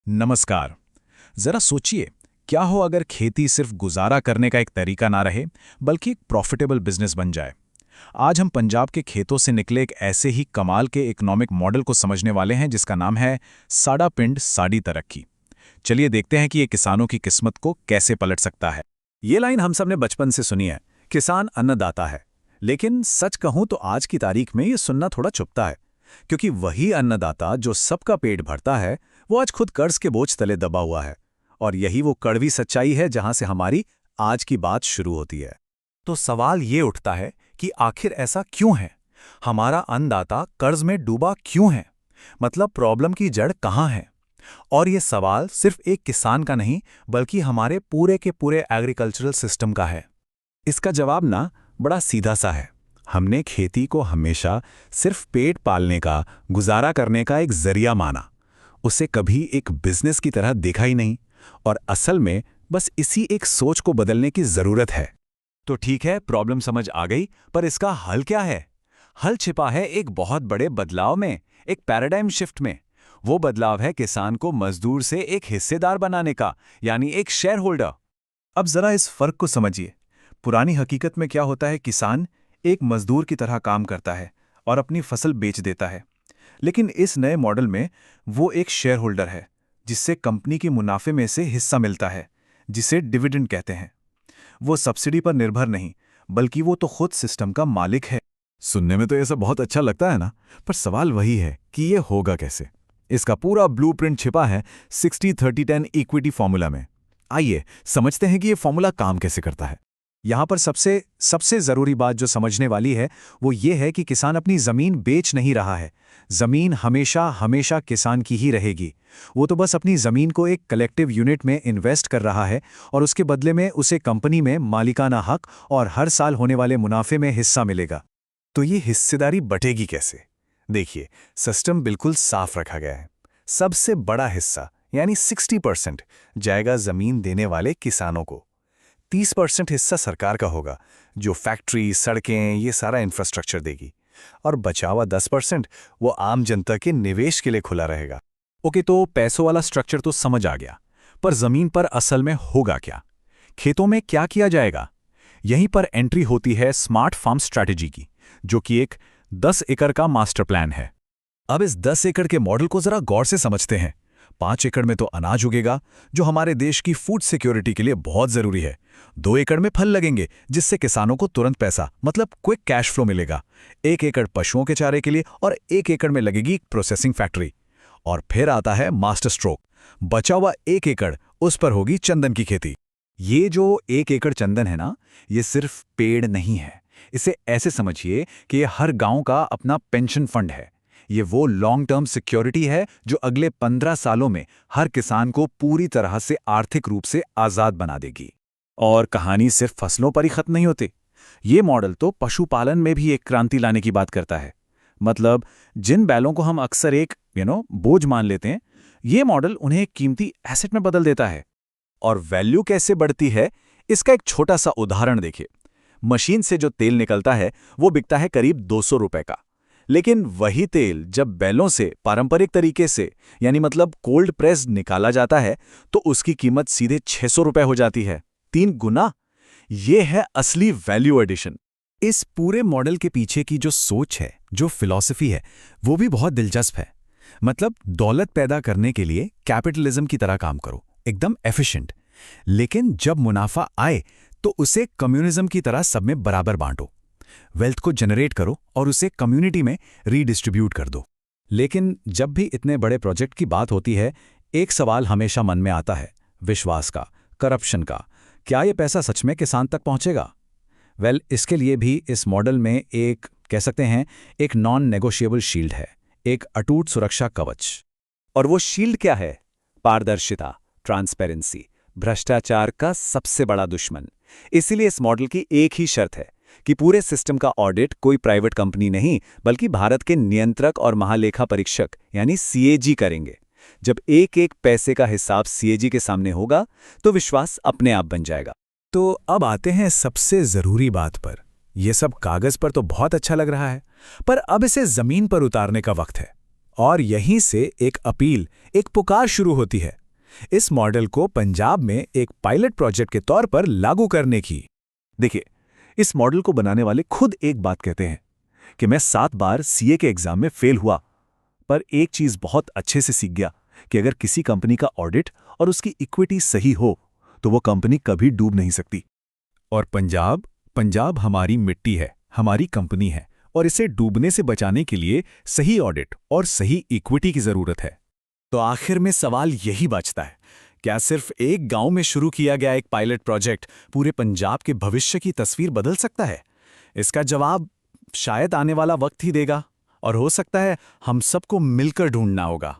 नमस्कार। जरा सोचिए, क्या हो अगर खेती सिर्फ गुजारा करने का एक तरीका ना रहे बल्कि एक प्रॉफिटेबल बिजनेस बन जाए। आज हम पंजाब के खेतों से निकले एक ऐसे ही कमाल के इकोनॉमिक मॉडल को समझने वाले हैं जिसका नाम है साडा पिंड साडी तरक्की। चलिए देखते हैं कि ये किसानों की किस्मत को कैसे पलट सकता है। ये लाइन हम सब ने बचपन से सुनी है, किसान अन्नदाता है। लेकिन सच कहूं तो आज की तारीख में ये सुनना थोड़ा चुभता है, क्योंकि वही अन्नदाता जो सबका पेट भरता है वो आज खुद कर्ज के बोझ तले दबा हुआ है। और यही वो कड़वी सच्चाई है जहां से हमारी आज की बात शुरू होती है। तो सवाल ये उठता है कि आखिर ऐसा क्यों है? हमारा अन्नदाता कर्ज में डूबा क्यों है? मतलब प्रॉब्लम की जड़ कहाँ है? और ये सवाल सिर्फ एक किसान का नहीं, बल्कि हमारे पूरे के पूरे एग्रीकल्चरल सिस्टम का है। इसका जवाब ना बड़ा सीधा सा है। हमने खेती को हमेशा सिर्फ पेट पालने का, गुजारा करने का एक जरिया माना। उसे कभी एक बिजनेस की तरह देखा ही नहीं। और असल में बस इसी एक सोच को बदलने की जरूरत है। तो ठीक है, प्रॉब्लम समझ आ गई, पर इसका हल क्या है? हल छिपा है एक बहुत बड़े बदलाव में, एक पैराडाइम शिफ्ट में। वो बदलाव है किसान को मजदूर से एक हिस्सेदार बनाने का, यानी एक शेयर होल्डर। अब जरा इस फर्क को समझिए। पुरानी हकीकत में क्या होता है, किसान एक मजदूर की तरह काम करता है और अपनी फसल बेच देता है। लेकिन इस नए मॉडल में वो एक शेयर होल्डर है, जिससे कंपनी के मुनाफे में से हिस्सा मिलता है, जिसे डिविडेंड कहते हैं। वो सब्सिडी पर निर्भर नहीं, बल्कि वो तो खुद सिस्टम का मालिक है। सुनने में तो ये सब बहुत अच्छा लगता है ना, पर सवाल वही है कि ये होगा कैसे। इसका पूरा ब्लूप्रिंट छिपा है 60-30-10 इक्विटी फॉर्मूला में। आइए समझते हैं कि ये फॉर्मूला काम कैसे करता है। यहाँ पर सबसे जरूरी बात जो समझने वाली है वो ये है कि किसान अपनी जमीन बेच नहीं रहा है। जमीन हमेशा हमेशा किसान की ही रहेगी। वो तो बस अपनी जमीन को एक कलेक्टिव यूनिट में इन्वेस्ट कर रहा है और उसके बदले में उसे कंपनी में मालिकाना हक और हर साल होने वाले मुनाफे में हिस्सा मिलेगा। तो ये हिस्सेदारी बटेगी कैसे? देखिए, सिस्टम बिल्कुल साफ रखा गया है। सबसे बड़ा हिस्सा यानी 60% जाएगा जमीन देने वाले किसानों को। 30% हिस्सा सरकार का होगा, जो फैक्ट्री, सड़कें, ये सारा इंफ्रास्ट्रक्चर देगी। और बचा हुआ 10% वो आम जनता के निवेश के लिए खुला रहेगा। ओके, तो पैसों वाला स्ट्रक्चर तो समझ आ गया, पर जमीन पर असल में होगा क्या? खेतों में क्या किया जाएगा? यहीं पर एंट्री होती है स्मार्ट फार्म स्ट्रैटेजी की, जो कि एक 10 एकड़ का मास्टर प्लान है। अब इस 10 एकड़ के मॉडल को जरा गौर से समझते हैं। 5 एकड़ में तो अनाज उगेगा, जो हमारे देश की फूड सिक्योरिटी के लिए बहुत जरूरी है। 2 एकड़ में फल लगेंगे, जिससे किसानों को तुरंत पैसा मतलब क्विक कैश फ्लो मिलेगा। 1 एकड़ पशुओं के चारे के लिए और 1 एकड़ में लगेगी प्रोसेसिंग फैक्ट्री। और फिर आता है मास्टर स्ट्रोक। बचा हुआ 1 एकड़, उस पर होगी चंदन की खेती। ये जो 1 एकड़ चंदन है ना, ये सिर्फ पेड़ नहीं है। इसे ऐसे समझिए कि ये हर गांव का अपना पेंशन फंड है। ये वो लॉन्ग टर्म सिक्योरिटी है जो अगले 15 सालों में हर किसान को पूरी तरह से आर्थिक रूप से आजाद बना देगी। और कहानी सिर्फ फसलों पर ही खत्म नहीं होती। ये मॉडल तो पशुपालन में भी एक क्रांति लाने की बात करता है। मतलब जिन बैलों को हम अक्सर एक बोझ मान लेते हैं, ये मॉडल उन्हें एक कीमती एसेट में बदल देता है। और वैल्यू कैसे बढ़ती है, इसका एक छोटा सा उदाहरण देखिए। मशीन से जो तेल निकलता है वो बिकता है करीब 200 रुपए का। लेकिन वही तेल जब बैलों से पारंपरिक तरीके से यानी मतलब कोल्ड प्रेस निकाला जाता है तो उसकी कीमत सीधे 600 रुपए हो जाती है। 3 गुना। ये है असली वैल्यू एडिशन। इस पूरे मॉडल के पीछे की जो सोच है, जो फिलॉसफी है, वो भी बहुत दिलचस्प है। मतलब दौलत पैदा करने के लिए कैपिटलिज्म की तरह काम करो, एकदम एफिशिएंट। लेकिन जब मुनाफा आए तो उसे कम्युनिज्म की तरह सब में बराबर बांटो। वेल्थ को जनरेट करो और उसे कम्युनिटी में रीडिस्ट्रीब्यूट कर दो। लेकिन जब भी इतने बड़े प्रोजेक्ट की बात होती है, एक सवाल हमेशा मन में आता है, विश्वास का, करप्शन का। क्या ये पैसा सच में किसान तक पहुंचेगा? इसके लिए भी इस मॉडल में एक कह सकते हैं एक नॉन नेगोशिएबल शील्ड है, एक अटूट सुरक्षा कवच। और वो शील्ड क्या है? पारदर्शिता, ट्रांसपेरेंसी, भ्रष्टाचार का सबसे बड़ा दुश्मन। इसीलिए इस मॉडल की एक ही शर्त है कि पूरे सिस्टम का ऑडिट कोई प्राइवेट कंपनी नहीं, बल्कि भारत के नियंत्रक और महालेखा परीक्षक यानी सीएजी करेंगे। जब एक एक पैसे का हिसाब सीएजी के सामने होगा तो विश्वास अपने आप बन जाएगा। तो अब आते हैं सबसे जरूरी बात पर। यह सब कागज पर तो बहुत अच्छा लग रहा है, पर अब इसे जमीन पर उतारने का वक्त है। और यहीं से एक अपील, एक पुकार शुरू होती है इस मॉडल को पंजाब में एक पायलट प्रोजेक्ट के तौर पर लागू करने की। देखिए, इस मॉडल को बनाने वाले खुद एक बात कहते हैं कि मैं 7 बार सीए के एग्जाम में फेल हुआ, पर एक चीज बहुत अच्छे से सीख गया कि अगर किसी कंपनी का ऑडिट और उसकी इक्विटी सही हो तो वो कंपनी कभी डूब नहीं सकती। और पंजाब हमारी मिट्टी है, हमारी कंपनी है, और इसे डूबने से बचाने के लिए सही ऑडिट और सही इक्विटी की जरूरत है। तो आखिर में सवाल यही बचता है, क्या सिर्फ एक गांव में शुरू किया गया एक पायलट प्रोजेक्ट पूरे पंजाब के भविष्य की तस्वीर बदल सकता है? इसका जवाब शायद आने वाला वक्त ही देगा, और हो सकता है हम सबको मिलकर ढूंढना होगा।